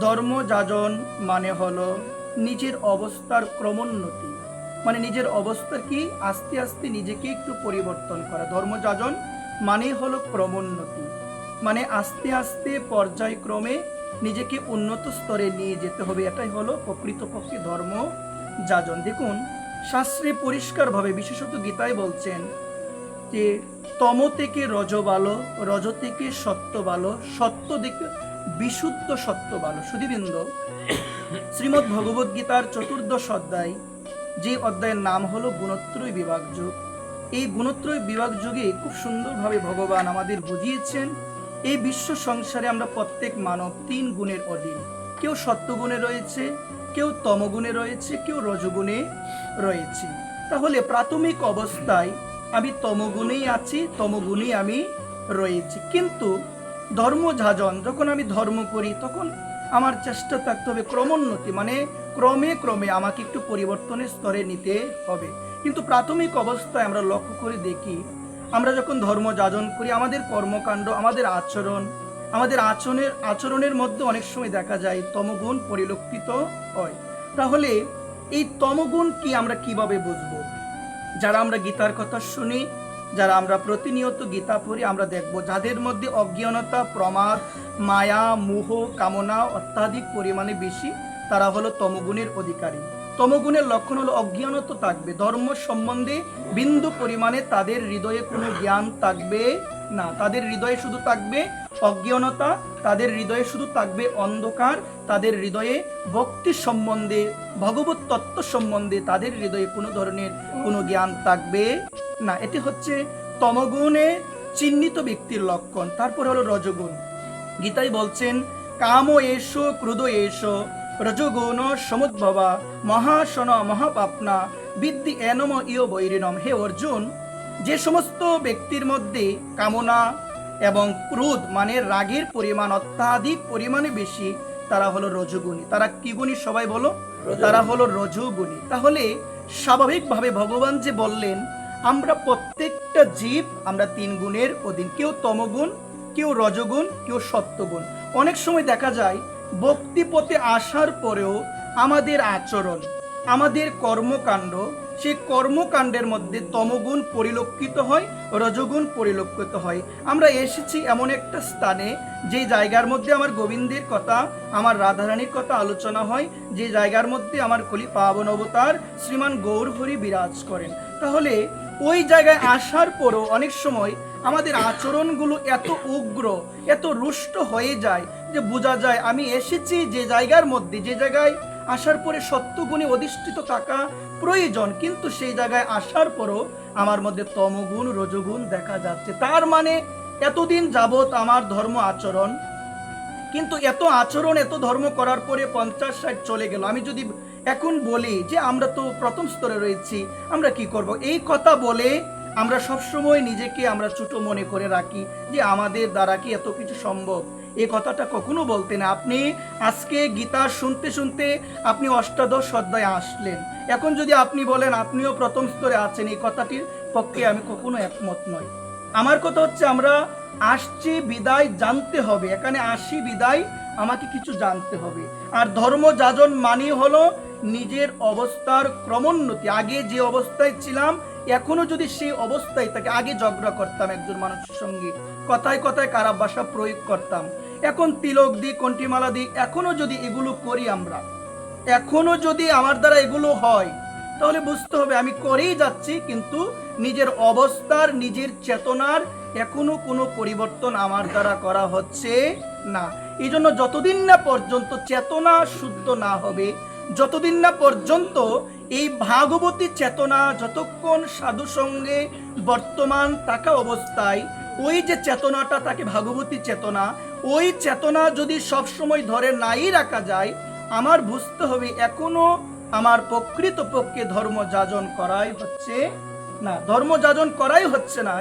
ধর্মযাজন মানে হলো নিজের অবস্থার ক্রমোন্নতি, মানে নিজের অবস্থা কি আস্তে আস্তে নিজেকে একটু পরিবর্তন করা। ধর্মযাজন মানে হলো ক্রমোন্নতি, মানে আস্তে আস্তে পর্যায়ক্রমে নিজেকে উন্নত স্তরে নিয়ে যেতে হবে। এটাই হলো প্রকৃতপক্ষে ধর্মযাজন। দেখুন শাস্ত্রে পরিষ্কারভাবে, বিশেষত গীতায় বলছেন যে তম থেকে রজ ভালো, রজ থেকে সত্য ভালো, সত্য থেকে বিশুদ্ধ সত্য ভালো। সুধীবৃন্দ, শ্রীমদ্ ভগবদ গীতার চতুর্দশ অধ্যায়, যে অধ্যায়ের নাম হলো গুণত্রয় বিভাগ যোগ, এই গুণত্রয় বিভাগ যোগে খুব সুন্দরভাবে ভগবান আমাদের বুঝিয়েছেন এই বিশ্ব সংসারে আমরা প্রত্যেক মানব তিন গুণের অধীন। কেউ সত্যগুণে রয়েছে, কেউ তমগুণে রয়েছে, কেউ রজগুণে রয়েছে। তাহলে প্রাথমিক অবস্থায় আমি তমগুণেই আছি, তমগুণেই আমি রয়েছি। কিন্তু ধর্মযাজন যখন আমি ধর্ম করি তখন আমার চেষ্টা থাকতে হবে ক্রমোন্নতি, মানে ক্রমে ক্রমে আমাকে একটু পরিবর্তনের স্তরে নিতে হবে। কিন্তু প্রাথমিক অবস্থায় আমরা লক্ষ্য করে দেখি, আমরা যখন ধর্মযাজন করি আমাদের কর্মকাণ্ড, আমাদের আচরণ, আমাদের আচরণের মধ্যে অনেক সময় দেখা যায় তমগুণ পরিলক্ষিত হয়। তাহলে এই তমগুণ কি আমরা কিভাবে বুঝবো? যারা আমরা গীতার কথা শুনি, যারা আমরা প্রতিনিয়ত গীতা পড়ি, আমরা দেখব যাদের মধ্যে অজ্ঞানতা, প্রমাদ, মায়া, মোহ, কামনা অত্যাধিক পরিমাণে বেশি, তারা হলো তমগুণের অধিকারী। তমগুণের লক্ষণ হলো অজ্ঞানত থাকবে, ধর্ম সম্বন্ধে বিন্দু পরিমাণে তাদের হৃদয়ে কোনো জ্ঞান থাকবে না। তাদের হৃদয়ে শুধু থাকবে অজ্ঞানতা, তাদের হৃদয়ে শুধু থাকবে অন্ধকার, তাদের হৃদয়ে ভক্তি সম্বন্ধে, ভগবত তত্ত্ব সম্বন্ধে তাদের হৃদয়ে কোনো ধরনের কোনো জ্ঞান থাকবে না। এটি হচ্ছে তমগুণে চিহ্নিত ব্যক্তির লক্ষণ। তারপর হলো রজগুণ। গীতায় বলছেন কাম এসো ক্রোধ এসো রজগুণ সমুদ্ভবা মহাশন মহাপাপনা বিদ্যি এনম ইয় বৈরিণম। হে অর্জুন, যে সমস্ত ব্যক্তির মধ্যে কামনা এবং ক্রোধ মানে রাগের পরিমাণ অত্যাধিক পরিমাণে বেশি, তারা হলো রজগুণী। তারা কি গুণী সবাই বলো? তারা হলো রজগুণী। তাহলে স্বাভাবিকভাবে ভগবান যে বললেন আমরা প্রত্যেকটা জীব আমরা তিন গুণের অধীন, কেউ তমগুণ, কেউ রজগুণ, কেউ সত্যগুণ। অনেক সময় দেখা যায় ভক্তি পথে আসার পরেও আমাদের আচরণ, আমাদের কর্মকাণ্ড, সেই কর্মকাণ্ডের মধ্যে তমগুণ পরিলক্ষিত হয়, রজগুণ পরিলক্ষিত হয়। আমরা এসেছি এমন একটা স্থানে যে জায়গার মধ্যে আমার গোবিন্দের কথা, আমার রাধারানীর কথা আলোচনা হয়, যে জায়গার মধ্যে আমার কলি পাবন অবতার শ্রীমান গৌর হরি বিরাজ করেন। তাহলে ওই জায়গায় আসার পরও অনেক সময় আমাদের আচরণগুলো এত উগ্র, এত রুষ্ট হয়ে যায় যে বোঝা যায় আমি এসেছি যে জায়গার মধ্যে, যে জায়গায় আসার পরে সত্যগুণে অধিষ্ঠিত থাকা প্রয়োজন, কিন্তু সেই জায়গায় আসার পরও আমার মধ্যে তমগুণ রজগুণ দেখা যাচ্ছে। তার মানে এতদিন যাবৎ আমার ধর্ম আচরণ, কিন্তু এত আচরণ এত ধর্ম করার পরে 50-60 চলে গেল, আমি যদি এখন বলি যে আমরা তো প্রথম স্তরে রয়েছি, আমরা কি করব? এই কথা বলে আমরা সবসময় নিজেকে আমরা ছোট মনে করে রাখি যে আমাদের দ্বারা কি এত কিছু সম্ভব। এই কথাটা কখনো বলতে না। আপনি আজকে গীতা শুনতে শুনতে আপনি অষ্টাদশ অধ্যায়ে আসলেন, এখন যদি আপনি বলেন আপনিও প্রথম স্তরে আছেন, এই কথাটির পক্ষে আমি কখনো একমত নই। আমার কথা হচ্ছে আমরা আসছি বিদায় জানতে হবে, এখানে আসি বিদায় আমাকে কিছু জানতে হবে। আর ধর্মযাজন মানে হলো নিজের অবস্থার ক্রমোন্নতি। আগে যে অবস্থায় ছিলাম এখনো যদি সেই অবস্থায় থাকে, আগে ঝগড়া করতাম একজন মানুষের সঙ্গে, কথায় কথায় খারাপ ভাষা প্রয়োগ করতাম, এখন তিলক দিই, কণ্ঠিমালা দিই, এখনো যদি এগুলো করি আমরা, এখনো যদি আমার দ্বারা এগুলো হয়, তাহলে বুঝতে হবে আমি করেই যাচ্ছি, কিন্তু নিজের অবস্থার, নিজের চেতনার এখনো কোনো পরিবর্তন আমার দ্বারা করা হচ্ছে না। এই জন্য যতদিন না পর্যন্ত চেতনা শুদ্ধ না হবে, যতদিন না পর্যন্ত এই ভাগবতী চেতনা যতক্ষণ সাধু সঙ্গে বর্তমান থাকা অবস্থায় ওই যে চেতনাটা তাকে ভাগবতী চেতনা, ওই চেতনা যদি সবসময় ধরে নাই রাখা যায়, আমার বুঝতে হবে এখনো আমার প্রকৃতপক্ষে ধর্মযাজন করাই হচ্ছে না, ধর্মযাজন করাই হচ্ছে না।